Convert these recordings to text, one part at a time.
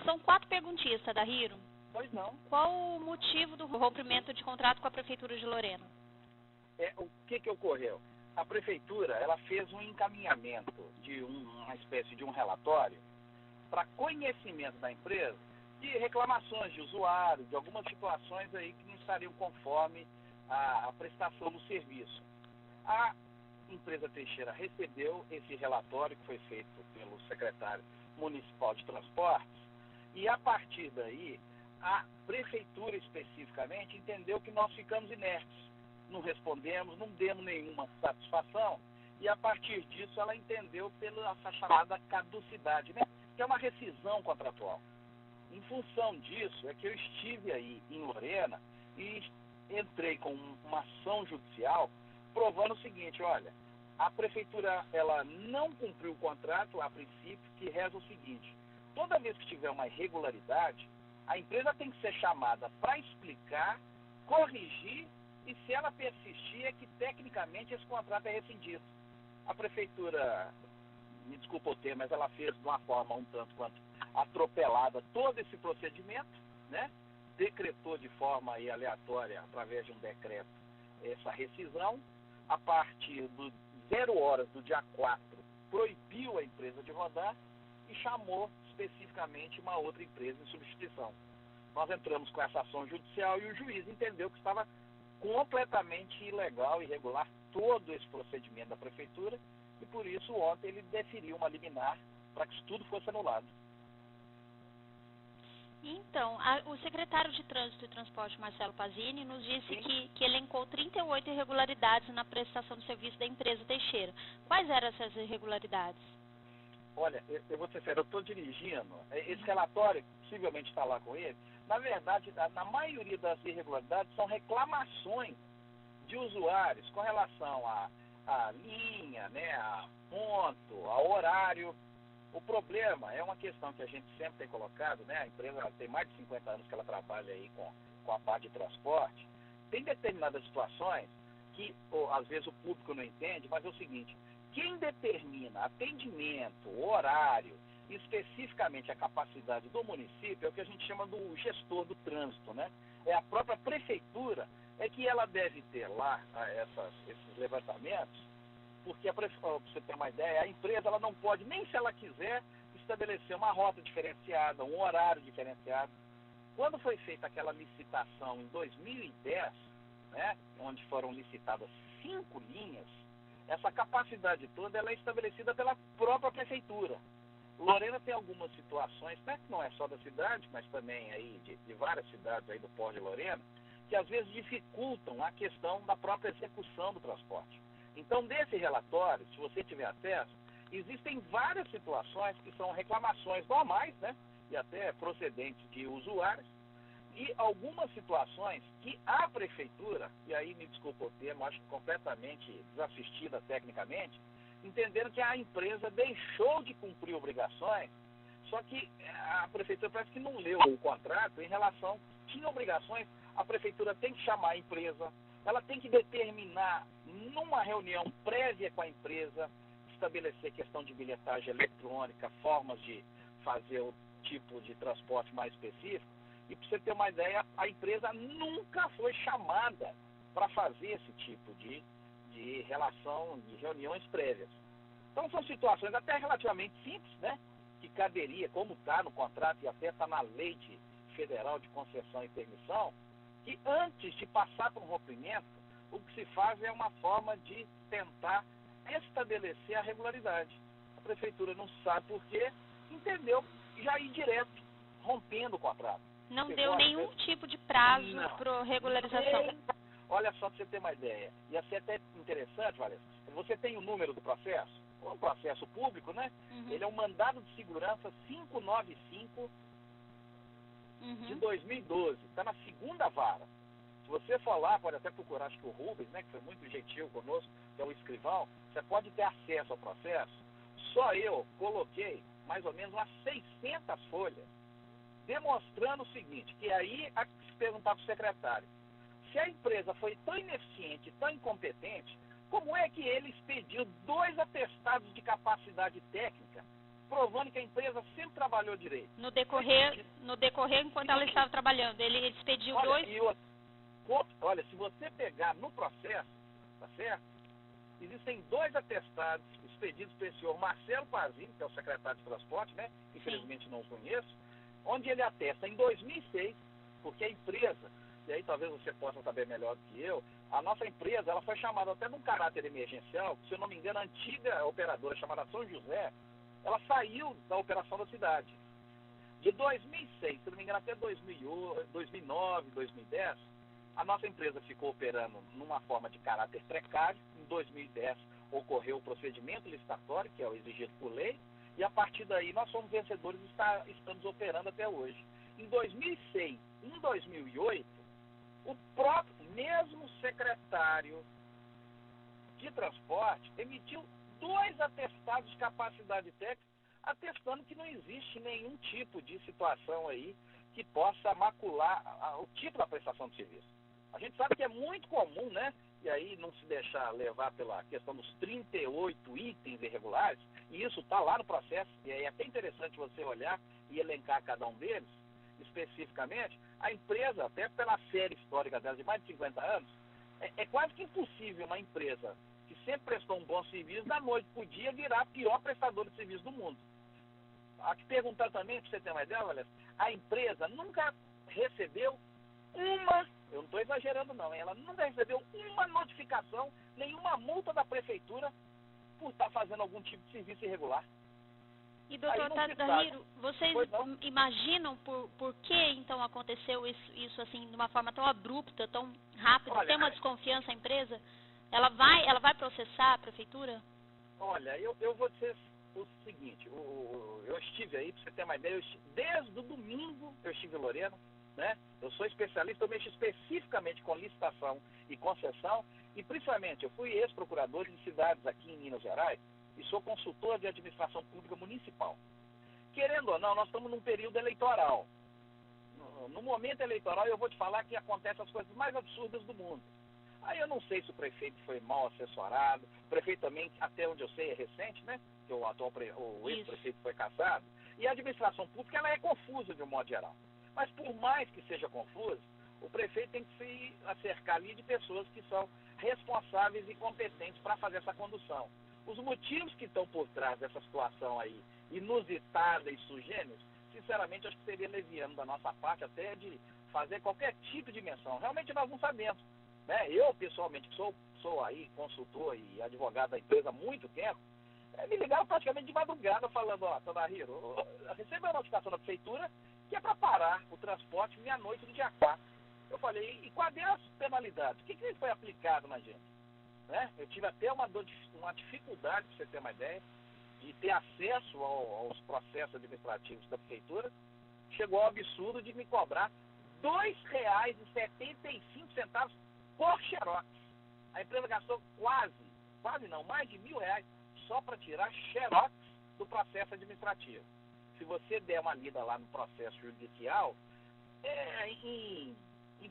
São 4 perguntinhas, Tadahiro. Pois não. Qual o motivo do rompimento de contrato com a Prefeitura de Lorena? O que ocorreu? A Prefeitura ela fez um encaminhamento de uma espécie de um relatório para conhecimento da empresa de reclamações de usuários, de algumas situações aí que não estariam conforme a prestação do serviço. A empresa Teixeira recebeu esse relatório que foi feito pelo secretário municipal de transportes e, a partir daí, a Prefeitura especificamente entendeu que nós ficamos inertes. Não respondemos, não demos nenhuma satisfação e, a partir disso, ela entendeu pela essa chamada caducidade, né? Que é uma rescisão contratual. Em função disso, é que eu estive aí em Lorena e entrei com uma ação judicial provando o seguinte, olha, a Prefeitura ela não cumpriu o contrato a princípio, que reza o seguinte, toda vez que tiver uma irregularidade, a empresa tem que ser chamada para explicar, corrigir e, se ela persistir, é que tecnicamente esse contrato é rescindido. A Prefeitura, me desculpa o termo, mas ela fez de uma forma um tanto quanto atropelada todo esse procedimento, né? Decretou de forma aí aleatória, através de um decreto, essa rescisão. A partir do 0 horas do dia 4, proibiu a empresa de rodar e chamou especificamente uma outra empresa em substituição. Nós entramos com essa ação judicial e o juiz entendeu que estava completamente ilegal e irregular todo esse procedimento da Prefeitura e, por isso, ontem ele deferiu uma liminar para que isso tudo fosse anulado. Então, o secretário de Trânsito e Transporte, Marcelo Pazini, nos disse que elencou 38 irregularidades na prestação do serviço da empresa Teixeira. Quais eram essas irregularidades? Olha, eu vou ser sério, eu estou dirigindo. Esse relatório, possivelmente está lá com ele, na verdade, na maioria das irregularidades são reclamações de usuários com relação à linha, né, a ponto, a horário. O problema é uma questão que a gente sempre tem colocado, né? A empresa tem mais de 50 anos que ela trabalha aí com a parte de transporte. Tem determinadas situações que, às vezes, o público não entende, mas é o seguinte, quem determina atendimento, horário, especificamente a capacidade do município, é o que a gente chama do gestor do trânsito, né? É a própria prefeitura, é que ela deve ter lá esses levantamentos, porque, para você ter uma ideia, a empresa ela não pode, nem se ela quiser, estabelecer uma rota diferenciada, um horário diferenciado. Quando foi feita aquela licitação em 2010, né, onde foram licitadas 5 linhas, essa capacidade toda ela é estabelecida pela própria prefeitura. Lorena tem algumas situações, né, que não é só da cidade, mas também aí de várias cidades aí do Porto de Lorena, que às vezes dificultam a questão da própria execução do transporte. Então, desse relatório, se você tiver acesso, existem várias situações que são reclamações normais, né, e até procedentes de usuários, e algumas situações que a prefeitura, e aí me desculpa o termo, acho completamente desassistida tecnicamente, entenderam que a empresa deixou de cumprir obrigações, só que a prefeitura parece que não leu o contrato em relação, tinha obrigações, a prefeitura tem que chamar a empresa, ela tem que determinar, numa reunião prévia com a empresa, estabelecer questão de bilhetagem eletrônica, formas de fazer o tipo de transporte mais específico. E, para você ter uma ideia, a empresa nunca foi chamada para fazer esse tipo de relação, de reuniões prévias. Então, são situações até relativamente simples, né? Que caberia, como está no contrato e até está na lei federal de concessão e permissão, que antes de passar por um rompimento, o que se faz é uma forma de tentar estabelecer a regularidade. A prefeitura não sabe por quê, entendeu, já ir direto, rompendo o contrato. Não deu nenhum tipo de prazo para regularização. Olha só para você ter uma ideia. Ia ser até interessante, Vanessa. Você tem o número do processo? Um processo público, né? Uhum. Ele é um mandado de segurança 595 de 2012. Está na 2ª vara. Se você for lá, pode até procurar, acho que o Rubens, né, que foi muito gentil conosco, que é o escrivão, você pode ter acesso ao processo. Só eu coloquei mais ou menos umas 600 folhas, demonstrando o seguinte, que aí há que se perguntar para o secretário, se a empresa foi tão ineficiente, tão incompetente, como é que ele expediu 2 atestados de capacidade técnica, provando que a empresa sempre trabalhou trabalhou direito. No decorrer enquanto ela estava trabalhando, ele expediu dois... Olha, se você pegar no processo, tá certo? Existem 2 atestados expedidos pelo senhor Marcelo Pazini, que é o secretário de transporte, né? Infelizmente não o conheço, onde ele atesta em 2006, porque a empresa, e aí talvez você possa saber melhor do que eu, a nossa empresa, ela foi chamada até num caráter emergencial, se eu não me engano, a antiga operadora chamada São José, ela saiu da operação da cidade. De 2006, se eu não me engano, até 2009, 2010, a nossa empresa ficou operando numa forma de caráter precário. Em 2010 ocorreu o procedimento licitatório, que é o exigido por lei, e a partir daí nós somos vencedores e estamos operando até hoje. Em 2006 e em 2008, o próprio mesmo secretário de transporte emitiu 2 atestados de capacidade técnica, atestando que não existe nenhum tipo de situação aí que possa macular o tipo da prestação de serviço. A gente sabe que é muito comum, né? E aí não se deixar levar pela questão dos 38 itens irregulares, e isso está lá no processo, e aí é até interessante você olhar e elencar cada um deles, especificamente. A empresa, até pela série histórica dela de mais de 50 anos, é quase que impossível uma empresa que sempre prestou um bom serviço, da noite para o dia virar a pior prestadora de serviço do mundo. Aqui perguntar também, para você ter uma ideia, Valéria, a empresa nunca recebeu eu não estou exagerando não, ela nunca recebeu uma notificação, nenhuma multa da prefeitura por estar fazendo algum tipo de serviço irregular. E doutor Tadahiro, vocês imaginam por que então aconteceu isso assim, de uma forma tão abrupta, tão rápida? Olha, tem uma desconfiança a empresa? Ela vai processar a prefeitura? Olha, eu vou dizer o seguinte, eu estive aí, para você ter uma ideia, desde o domingo eu estive em Lorena, né? Eu sou especialista, eu mexo especificamente com licitação e concessão, e principalmente eu fui ex-procurador de cidades aqui em Minas Gerais e sou consultor de administração pública municipal. Querendo ou não, nós estamos num período eleitoral. No momento eleitoral eu vou te falar que acontecem as coisas mais absurdas do mundo. Aí eu não sei se o prefeito foi mal assessorado, o prefeito também, até onde eu sei, é recente, né? Que o ex-prefeito foi cassado, e a administração pública ela é confusa de um modo geral. Mas por mais que seja confuso, o prefeito tem que se acercar ali de pessoas que são responsáveis e competentes para fazer essa condução. Os motivos que estão por trás dessa situação aí, inusitada e sugêneres, sinceramente, acho que seria leviano da nossa parte até de fazer qualquer tipo de menção. Realmente nós não sabemos. Né? Eu, pessoalmente, que sou aí consultor e advogado da empresa há muito tempo, me ligaram praticamente de madrugada falando, Tadahiro, recebeu a notificação da prefeitura que é para parar o transporte meia-noite do dia 4. Eu falei, e quais é as penalidades? O que foi aplicado na gente? Né? Eu tive até uma dificuldade, para você ter uma ideia, de ter acesso aos processos administrativos da prefeitura. Chegou ao absurdo de me cobrar R$ 2,75 por xerox. A empresa gastou quase não, mais de R$ 1.000 só para tirar xerox do processo administrativo. Se você der uma lida lá no processo judicial, em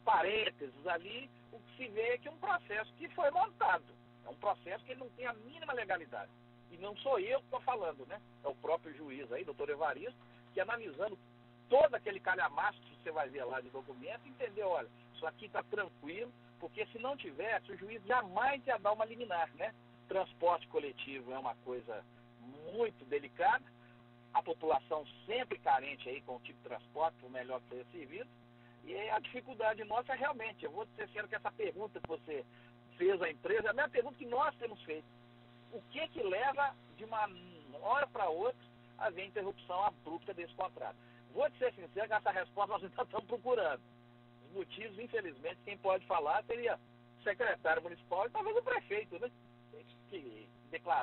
parênteses ali, o que se vê é que é um processo que foi montado. É um processo que ele não tem a mínima legalidade. E não sou eu que estou falando, né? É o próprio juiz aí, doutor Evaristo, que analisando todo aquele calhamaço que você vai ver lá de documento, entendeu? Olha, isso aqui está tranquilo, porque se não tivesse, o juiz jamais ia dar uma liminar, né? Transporte coletivo é uma coisa muito delicada, a população sempre carente aí com o tipo de transporte, por melhor que seja servido, e a dificuldade nossa é realmente, eu vou ser sincero que essa pergunta que você fez à empresa é a mesma pergunta que nós temos feito. O que leva de uma hora para outra a haver interrupção abrupta desse contrato? Vou te ser sincero que essa resposta nós ainda estamos procurando. Os motivos, infelizmente, quem pode falar seria o secretário municipal e talvez o prefeito, né? Que declara